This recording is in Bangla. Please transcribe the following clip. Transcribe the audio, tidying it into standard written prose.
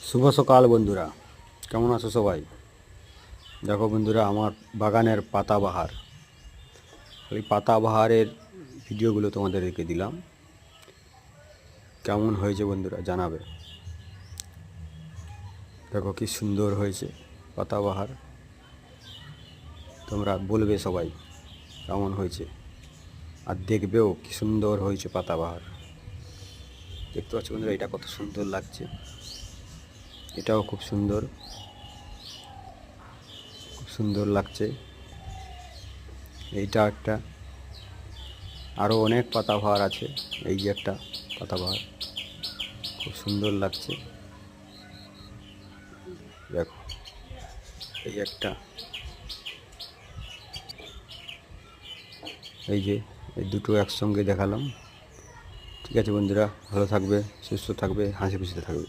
শুভ সকাল বন্ধুরা, কেমন আছো সবাই? দেখো বন্ধুরা, আমার বাগানের পাতাবাহার, ওই পাতাবাহারের ভিডিওগুলো তোমাদের রেখে দিলাম। কেমন হয়েছে বন্ধুরা জানাবে। দেখো কি সুন্দর হয়েছে পাতাবাহার, তোমরা বলবে সবাই কেমন হয়েছে, আর দেখবেও কি সুন্দর হয়েছে পাতাবাহার। দেখতে পাচ্ছ বন্ধুরা, এটা কত সুন্দর লাগছে, এটাও খুব সুন্দর, খুব সুন্দর লাগছে। এইটা একটা, আরও অনেক পাতাবাহার আছে। এই যে একটা পাতাবাহার, খুব সুন্দর লাগছে। দেখো এই একটা, এই যে এই দুটো একসঙ্গে দেখালাম। ঠিক আছে বন্ধুরা, ভালো থাকবে, সুস্থ থাকবে, হাসি খুশিতে থাকবে।